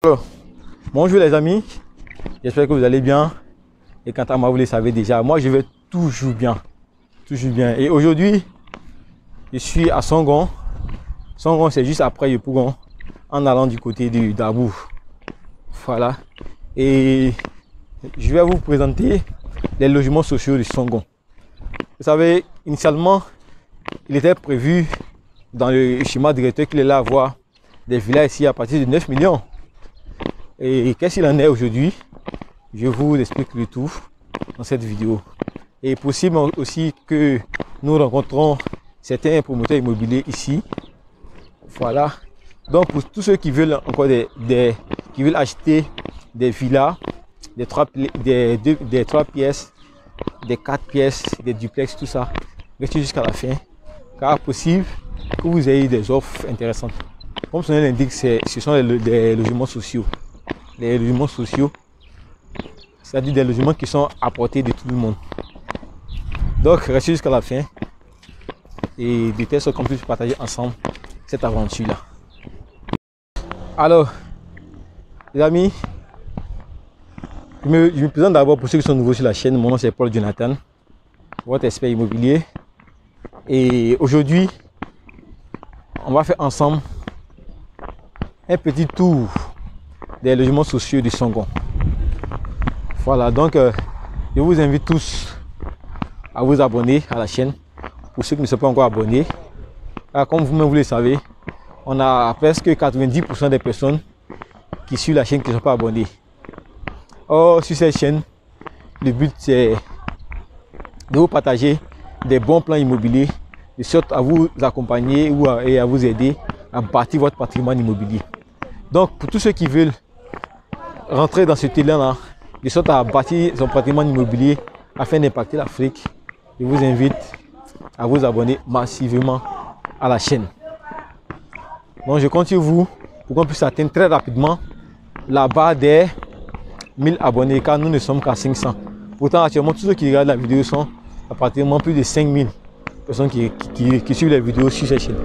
Alors, bonjour les amis, j'espère que vous allez bien. Et quant à moi, vous le savez déjà, moi je vais toujours bien. Toujours bien. Et aujourd'hui, je suis à Songon. Songon, c'est juste après Yopougon, en allant du côté du Dabou. Voilà. Et je vais vous présenter les logements sociaux de Songon. Vous savez, initialement, il était prévu dans le schéma directeur qu'il allait avoir des villas ici à partir de 9 millions. Et qu'est-ce qu'il en est aujourd'hui? Je vous explique le tout dans cette vidéo. Et possible aussi que nous rencontrons certains promoteurs immobiliers ici. Voilà. Donc pour tous ceux qui veulent encore qui veulent acheter des villas, des 3 pièces, des 4 pièces, des duplex, tout ça, restez jusqu'à la fin. Car possible que vous ayez des offres intéressantes. Comme son nom l'indique, ce sont des logements sociaux. Les logements sociaux, c'est-à-dire des logements qui sont à portée de tout le monde. Donc restez jusqu'à la fin et de telle sorte qu'on puisse partager ensemble cette aventure-là. Alors, les amis, je me présente d'abord pour ceux qui sont nouveaux sur la chaîne. Mon nom c'est Paul Jonathan, votre expert immobilier. Et aujourd'hui, on va faire ensemble un petit tour des logements sociaux de Songon. Voilà, donc je vous invite tous à vous abonner à la chaîne pour ceux qui ne sont pas encore abonnés. Alors, comme vous-même vous le savez, on a presque 90% des personnes qui suivent la chaîne qui ne sont pas abonnées. Or, sur cette chaîne, le but c'est de vous partager des bons plans immobiliers, de sorte à vous accompagner et à vous aider à bâtir votre patrimoine immobilier. Donc, pour tous ceux qui veulent rentrer dans ce élan-là, de sorte à bâtir son patrimoine immobilier afin d'impacter l'Afrique, je vous invite à vous abonner massivement à la chaîne. Donc je compte sur vous pour qu'on puisse atteindre très rapidement la barre des 1000 abonnés, car nous ne sommes qu'à 500. Pourtant actuellement tous ceux qui regardent la vidéo sont à pratiquement plus de 5000 personnes qui suivent les vidéos sur cette chaîne.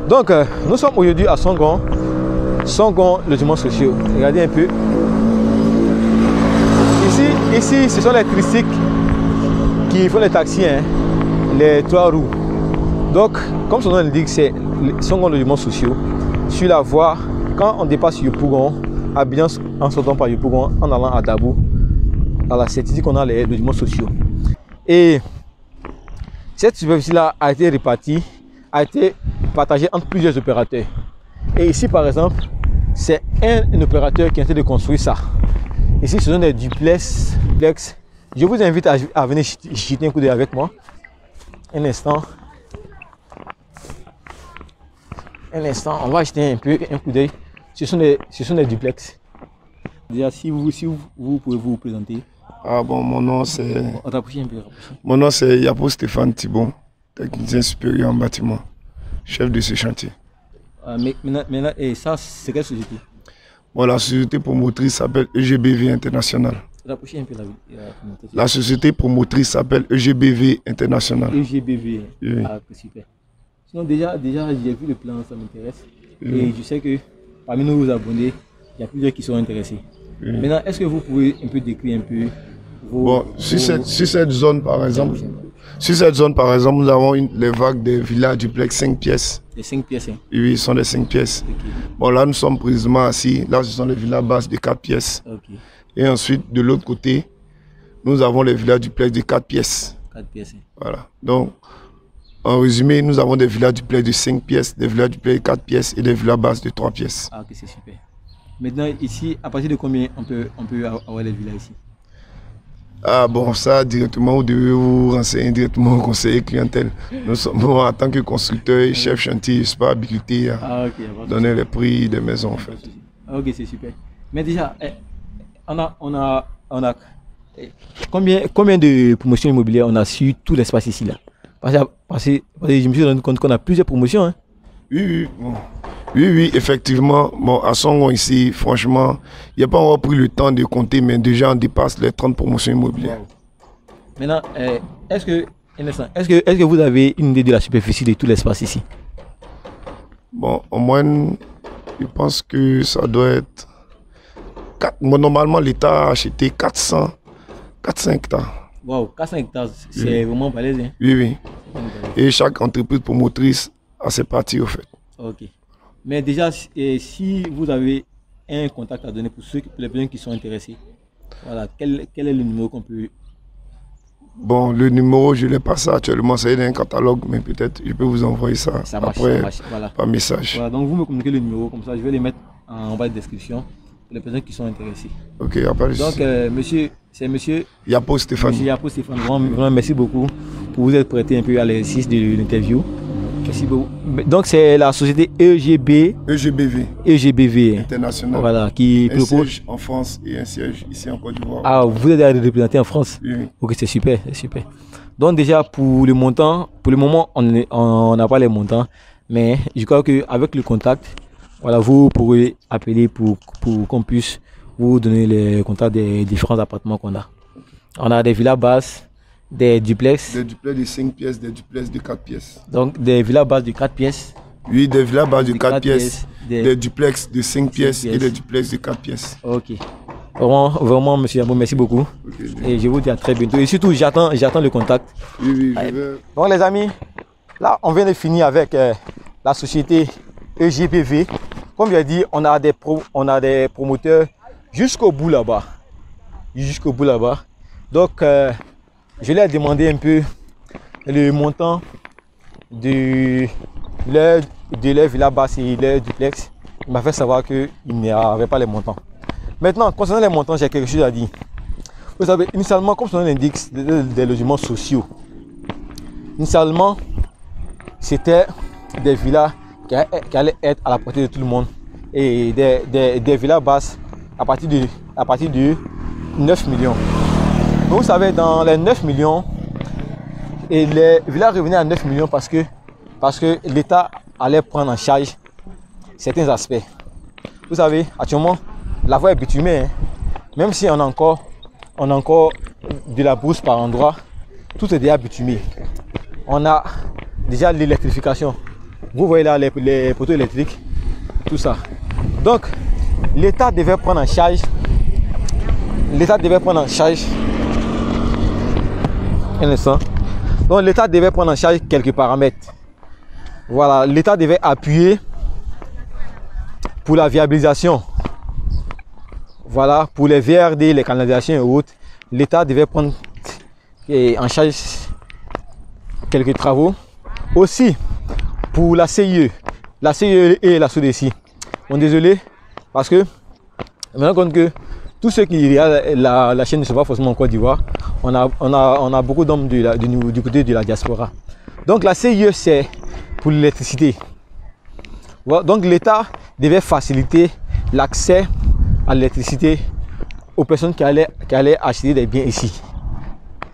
Donc nous sommes aujourd'hui à Songon. Songon logements sociaux. Regardez un peu. Ici, ce sont les tricycles qui font les taxis, hein, les 3 roues. Donc, comme son nom l'indique, c'est Songon logements sociaux. Sur la voie, quand on dépasse Yopougon, à bien en sortant par Yopougon, en allant à Dabou, voilà, c'est ici qu'on a les logements sociaux. Et cette superficie-là a été répartie, a été partagée entre plusieurs opérateurs. Et ici, par exemple, c'est un opérateur qui est en train de construire ça. Ici, ce sont des duplex. Je vous invite à venir jeter un coup d'œil avec moi. Un instant. Un instant, on va jeter un coup d'œil. Ce sont des duplex. Déjà, si vous pouvez vous présenter. Ah bon, mon nom c'est... Rapprochez un peu. Mon nom c'est Yapo Stéphane Thibon, technicien supérieur en bâtiment, chef de ce chantier. Mais maintenant, et ça, c'est quelle société? Bon, la société promotrice s'appelle EGBV International. Rapprochez un peu la société promotrice s'appelle EGBV International. EGBV, oui. Ah, super. Sinon, déjà j'ai vu le plan, ça m'intéresse. Oui. Et je sais que parmi nos abonnés, il y a plusieurs qui sont intéressés. Oui. Maintenant, est-ce que vous pouvez un peu décrire un peu sur cette zone, par exemple, nous avons les vagues des villas duplex 5 pièces. Les 5 pièces, hein? Oui, ce sont les 5 pièces. Okay. Bon, là, nous sommes précisément assis. Là, ce sont les villas basses de 4 pièces. Okay. Et ensuite, de l'autre côté, nous avons les villas duplex de 4 pièces. 4 pièces. Hein? Voilà. Donc, en résumé, nous avons des villas duplex de 5 pièces, des villas duplex de 4 pièces et des villas basses de 3 pièces. Ah, ok, c'est super. Maintenant, ici, à partir de combien on peut avoir les villas ici? Ah bon, ça directement, vous devez vous renseigner directement au conseiller clientèle. Nous sommes en tant que constructeur et chef chantier, je ne suis pas habilité à donner les prix des maisons en fait. Ok, c'est super. Mais déjà, on a combien de promotions immobilières on a sur tout l'espace ici là? Parce que je me suis rendu compte qu'on a plusieurs promotions. Hein? Oui, bon. Oui, effectivement. Bon, à Songon ici, franchement, il n'y a pas encore pris le temps de compter, mais déjà on dépasse les 30 promotions immobilières. Wow. Maintenant, est-ce que vous avez une idée de la superficie de tout l'espace ici? Bon, au moins, je pense que ça doit être Normalement, l'État a acheté 400 hectares. Wow, 400 hectares, c'est vraiment balèze. Hein? Oui, oui. Et chaque entreprise promotrice a ses parties, au fait. Ok. Mais déjà, si vous avez un contact à donner pour les personnes qui sont intéressés, voilà, quel est le numéro qu'on peut... Bon, le numéro, je ne l'ai pas ça actuellement, c'est dans un catalogue, mais peut-être je peux vous envoyer ça, après voilà. par message. Voilà, donc vous me communiquez le numéro, comme ça je vais les mettre en bas de description pour les personnes qui sont intéressées. Ok, après. Donc, c'est monsieur Yapo Stéphane. Monsieur Yapo Stéphane, vraiment merci beaucoup pour vous être prêté un peu à l'exercice de l'interview. Merci beaucoup. Donc, c'est la société EGBV International. Voilà, qui un propose. Siège en France et un siège ici en Côte d'Ivoire. Ah, vous êtes représenté en France? Oui. Ok, c'est super, c'est super. Donc, déjà, pour le montant, pour le moment, on n'a pas les montants, mais je crois qu'avec le contact, voilà, vous pourrez appeler pour qu'on puisse vous donner les contacts des différents appartements qu'on a. On a des villas basses, des duplex. Des duplex de 5 pièces, des duplex de 4 pièces. Donc des villas basses de 4 pièces. Oui, des villas basses de 4 pièces, des duplex de 5 pièces et des duplex de 4 pièces. Ok. Vraiment, monsieur Yabo, merci beaucoup. Okay, et je vous dis à très bientôt. Et surtout, j'attends le contact. Oui, je vais... Donc les amis, là on vient de finir avec la société EGBV. Comme je l'ai dit, on a des promoteurs jusqu'au bout là-bas. Jusqu'au bout là-bas. Donc, je lui ai demandé un peu le montant de leur villa basse et leur duplex. Il m'a fait savoir qu'il n'y avait pas les montants. Maintenant, concernant les montants, j'ai quelque chose à dire. Vous savez, initialement, comme son nom l'indique, des logements sociaux. Initialement, c'était des villas qui allaient être à la portée de tout le monde. Et des villas basses à partir de 9 millions. Donc, vous savez, dans les 9 millions, et les villas revenaient à 9 millions parce que l'État allait prendre en charge certains aspects. Vous savez, actuellement, la voie est bitumée. Hein. Même si on a encore de la brousse par endroit, tout est déjà bitumé. On a déjà l'électrification. Vous voyez là les poteaux électriques, tout ça. Donc, l'État devait prendre en charge. Un instant. Donc, l'État devait prendre en charge quelques paramètres. Voilà, l'État devait appuyer pour la viabilisation. Voilà, pour les VRD, les canalisations et autres, l'État devait prendre en charge quelques travaux. Aussi, pour la CIE et la SODECI. Bon, désolé, parce que je me rends compte que tous ceux qui regardent la chaîne ne sont pas forcément en Côte d'Ivoire. On a beaucoup d'hommes du côté de la diaspora. Donc la CIE, c'est pour l'électricité. Voilà, donc l'État devait faciliter l'accès à l'électricité aux personnes qui allaient acheter des biens ici.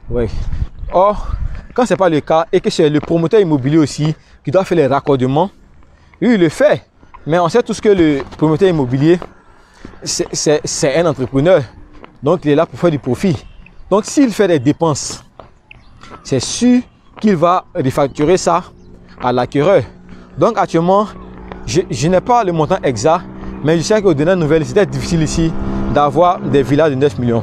Ouais. Or, quand ce n'est pas le cas et que c'est le promoteur immobilier aussi qui doit faire les raccordements, lui il le fait. Mais on sait tous que le promoteur immobilier, c'est un entrepreneur. Donc il est là pour faire du profit. Donc s'il fait des dépenses, c'est sûr qu'il va refacturer ça à l'acquéreur. Donc actuellement, je n'ai pas le montant exact, mais je sais qu'au dernier nouvelle, c'était difficile ici d'avoir des villas de 9 millions.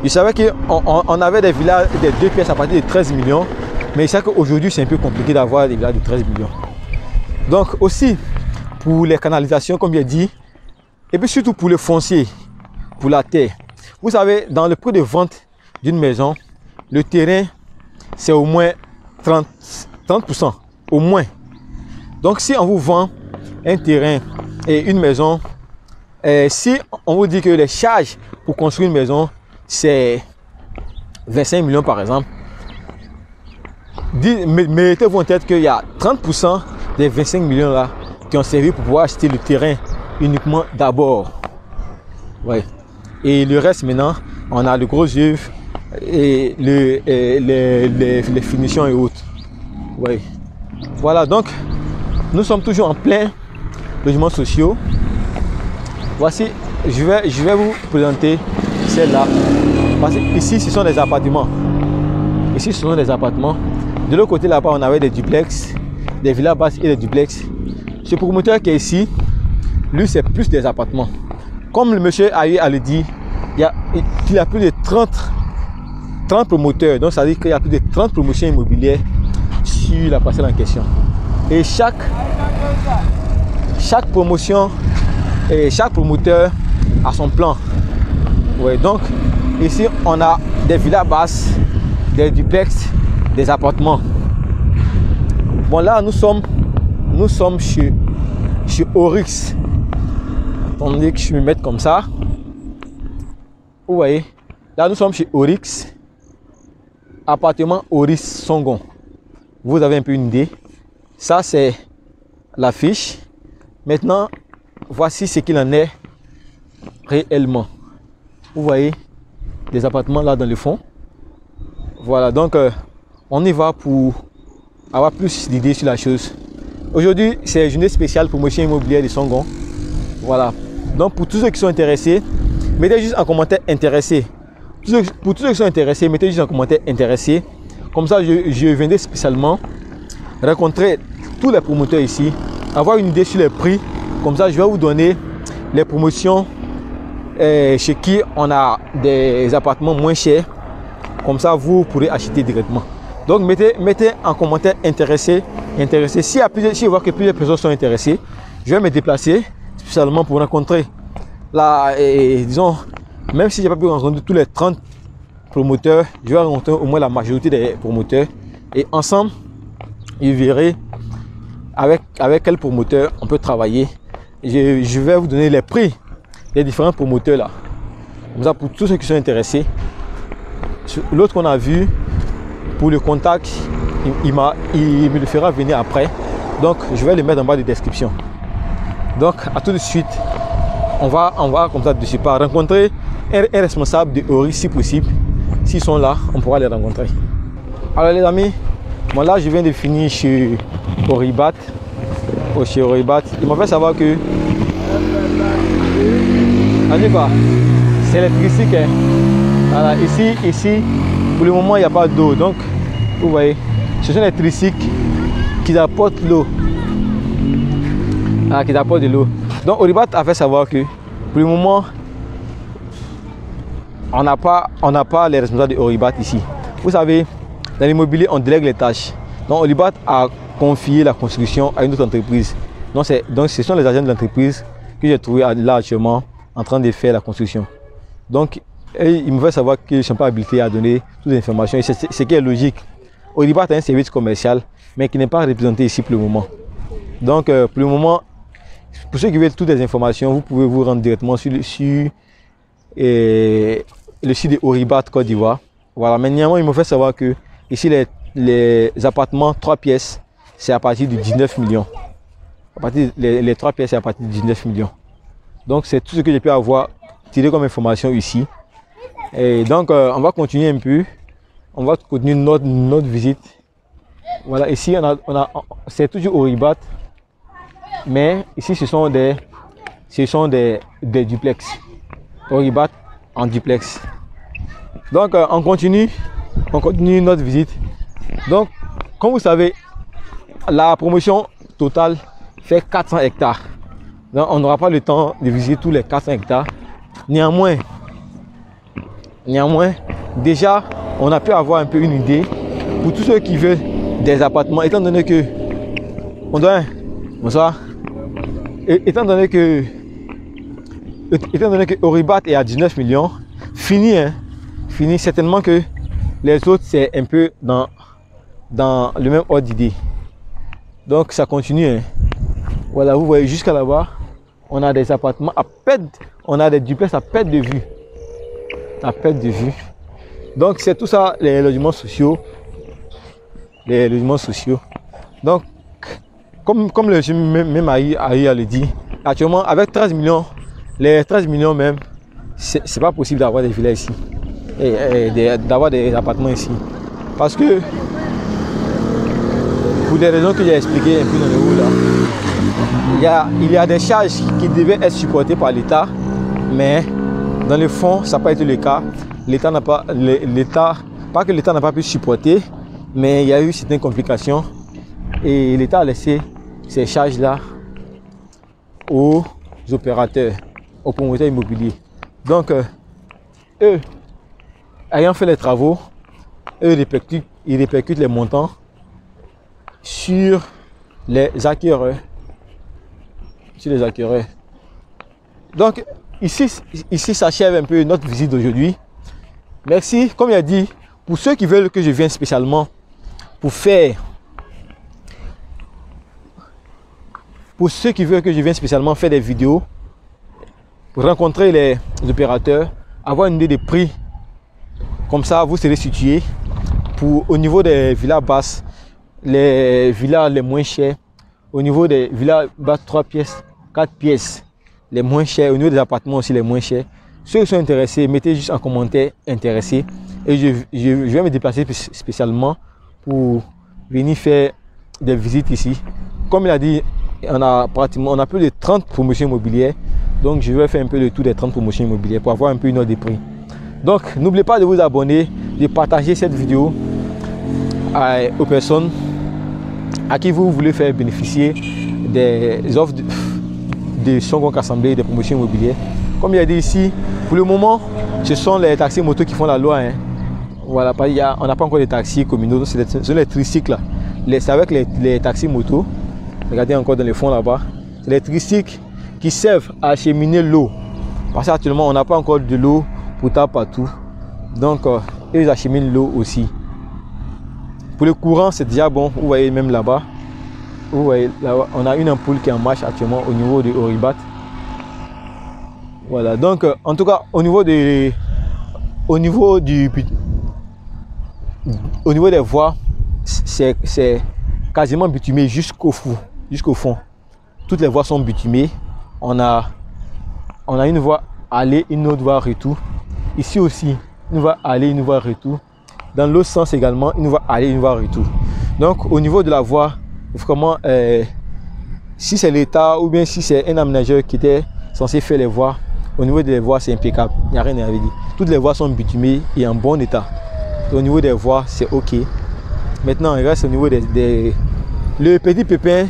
Je savais qu'on avait des villas de 2 pièces à partir de 13 millions, mais je sais qu'aujourd'hui, c'est un peu compliqué d'avoir des villas de 13 millions. Donc aussi, pour les canalisations, comme j'ai dit, et puis surtout pour le foncier, pour la terre. Vous savez, dans le prix de vente d'une maison, le terrain, c'est au moins 30%, au moins. Donc si on vous vend un terrain et une maison, si on vous dit que les charges pour construire une maison, c'est 25 millions par exemple, mettez-vous en tête qu'il y a 30% des 25 millions là qui ont servi pour pouvoir acheter le terrain uniquement d'abord. Ouais. Et le reste maintenant, on a le gros œuvre et les finitions et autres. Ouais. Voilà, donc nous sommes toujours en plein logements sociaux. Voici, je vais vous présenter celle-là. Parce que ici, ce sont des appartements. Ici, ce sont des appartements. De l'autre côté, là-bas, on avait des duplex, des villas basses et des duplex. Ce promoteur qui est ici, lui, c'est plus des appartements. comme le monsieur a eu à le dire, il y a plus de 30 promoteurs. Donc ça veut dire qu'il y a plus de 30 promotions immobilières sur la parcelle en question. Et chaque promotion et chaque promoteur a son plan. Ouais, donc ici on a des villas basses, des duplex, des appartements. Bon, là nous sommes chez Oryx. Attendez que je me mette comme ça. Vous voyez, là nous sommes chez Oryx, appartement Oryx Songon. Vous avez un peu une idée. Ça c'est l'affiche. Maintenant, voici ce qu'il en est réellement. Vous voyez des appartements là dans le fond. Voilà, donc on y va pour avoir plus d'idées sur la chose. Aujourd'hui, c'est une journée spéciale promotion immobilière de Songon. Voilà, donc pour tous ceux qui sont intéressés, mettez juste en commentaire intéressé. Pour tous ceux qui sont intéressés, mettez juste en commentaire intéressé. Comme ça, je viendrai spécialement rencontrer tous les promoteurs ici, avoir une idée sur les prix. Comme ça, je vais vous donner les promotions chez qui on a des appartements moins chers. Comme ça, vous pourrez acheter directement. Donc, mettez en commentaire intéressé. Si je vois que plusieurs personnes sont intéressées, je vais me déplacer spécialement pour rencontrer disons, même si je n'ai pas pu rencontrer tous les 30 promoteurs, je vais rencontrer au moins la majorité des promoteurs. Et ensemble, je verrai avec quel promoteur on peut travailler. Je vais vous donner les prix des différents promoteurs là. Comme ça, pour tous ceux qui sont intéressés. L'autre qu'on a vu, pour le contact, il me le fera venir après. Donc, je vais le mettre en bas de description. Donc, à tout de suite, on va comme ça de ce pas rencontrer un responsable de Oryx si possible. S'ils sont là, on pourra les rencontrer. Alors les amis, bon là je viens de finir chez Oribat. Chez Oribat, il m'a fait savoir que c'est électrique. Hein. Voilà, ici, pour le moment il n'y a pas d'eau. Donc, vous voyez, ce sont les tricycles qui apportent l'eau. Qui apportent de l'eau. Donc Oribat a fait savoir que pour le moment, on n'a pas les responsables de Oribat ici. Vous savez, dans l'immobilier, on délègue les tâches. Donc Oribat a confié la construction à une autre entreprise. Donc ce sont les agents de l'entreprise que j'ai trouvé là actuellement en train de faire la construction. Donc il me fait savoir qu'ils ne sont pas habilités à donner toutes les informations. Et c'est ce qui est logique. Oribat a un service commercial, mais qui n'est pas représenté ici pour le moment. Donc pour le moment, pour ceux qui veulent toutes les informations, vous pouvez vous rendre directement sur le site de Oribat Côte d'Ivoire. Voilà, mais néanmoins, il me fait savoir que ici, les appartements 3 pièces, c'est à partir de 19 millions. Les 3 pièces, c'est à partir de 19 millions. Donc, c'est tout ce que j'ai pu avoir tiré comme information ici. Et donc, on va continuer un peu. On va continuer notre visite. Voilà, ici, c'est toujours Oribat. Mais ici, ce sont des duplex. Oribat en duplex. Donc, on continue notre visite. Donc, comme vous savez, la promotion totale fait 400 hectares. Donc, on n'aura pas le temps de visiter tous les 400 hectares. Néanmoins, déjà, on a pu avoir un peu une idée pour tous ceux qui veulent des appartements, étant donné que bonsoir. Étant donné que Oribat est à 19 millions, fini, certainement que les autres c'est un peu dans le même ordre d'idée. Donc ça continue. Hein. Voilà, vous voyez jusqu'à là-bas, on a des appartements à perte, on a des duplex à perte de vue. Donc c'est tout ça les logements sociaux. Donc comme le même a eu à le dire, actuellement avec 13 millions, les 13 millions même, c'est pas possible d'avoir des villas ici et d'avoir des appartements ici. Parce que pour des raisons que j'ai expliquées un peu dans le haut là, il y a des charges qui devaient être supportées par l'État, mais dans le fond, ça n'a pas été le cas. Pas que l'État n'a pas pu supporter, mais il y a eu certaines complications et l'État a laissé ces charges-là aux opérateurs. aux promoteurs immobiliers. Donc, eux, ayant fait les travaux, eux ils répercutent les montants sur les acquéreurs. Donc, ici s'achève un peu notre visite d'aujourd'hui. Merci, comme il a dit, pour ceux qui veulent que je vienne spécialement pour faire des vidéos, pour rencontrer les opérateurs, avoir une idée des prix. Comme ça, vous serez situé au niveau des villas basses, les villas les moins chères, au niveau des villas basses 3 pièces, 4 pièces, les moins chers, au niveau des appartements aussi les moins chers. Ceux qui sont intéressés, mettez juste en commentaire intéressés et je vais me déplacer spécialement pour venir faire des visites ici. Comme il a dit, on a plus de 30 promotions immobilières, donc je vais faire un peu le tour des 30 promotions immobilières pour avoir un peu une ordre des prix. Donc n'oubliez pas de vous abonner, de partager cette vidéo aux personnes à qui vous voulez faire bénéficier des offres de Songong Assemblée des promotions immobilières. Comme il a dit ici, pour le moment, ce sont les taxis motos qui font la loi. Hein. Voilà, on n'a pas encore de taxis communaux, c'est les tricycles. C'est avec les taxis motos. Regardez encore dans le fond là-bas. C'est les tricycles qui servent à acheminer l'eau. Parce qu'actuellement, on n'a pas encore de l'eau potable partout. Donc, ils acheminent l'eau aussi. Pour le courant, c'est déjà bon. Vous voyez même là-bas. Vous voyez là-bas, on a une ampoule qui est en marche actuellement au niveau de Oribat. Voilà, donc en tout cas au niveau des voies, c'est quasiment bitumé jusqu'au fond. Toutes les voies sont bitumées. On a une voie aller, une autre voie retour. Ici aussi, une voie aller, une voie retour. Dans l'autre sens également, une voie aller, une voie retour. Donc au niveau de la voie, vraiment, si c'est l'État ou bien si c'est un aménageur qui était censé faire les voies, au niveau des voies, c'est impeccable. Il n'y a rien à dire. Toutes les voies sont bitumées et en bon état. Au niveau des voies, c'est OK. Maintenant, il reste au niveau des... Le petit pépin,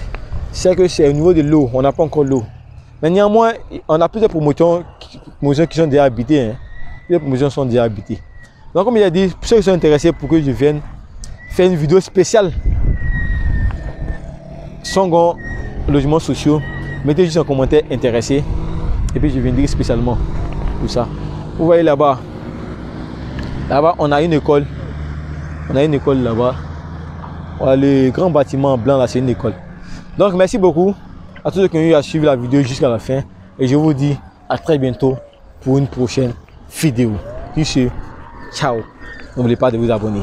c'est que c'est au niveau de l'eau. On n'a pas encore l'eau. Mais néanmoins, on a plusieurs promotions qui sont déjà habitées. Hein. Les promotions sont déjà habitées. Donc, comme il a dit, pour ceux qui sont intéressés pour que je vienne faire une vidéo spéciale Songong logements sociaux, mettez juste un commentaire intéressé. Et puis je viendrai spécialement pour ça. Vous voyez là-bas, on a une école. On a une école là-bas. Voilà, le grand bâtiment blanc là, c'est une école. Donc merci beaucoup à tous ceux qui ont eu à suivre la vidéo jusqu'à la fin. Et je vous dis à très bientôt pour une prochaine vidéo. Ciao. N'oubliez pas de vous abonner.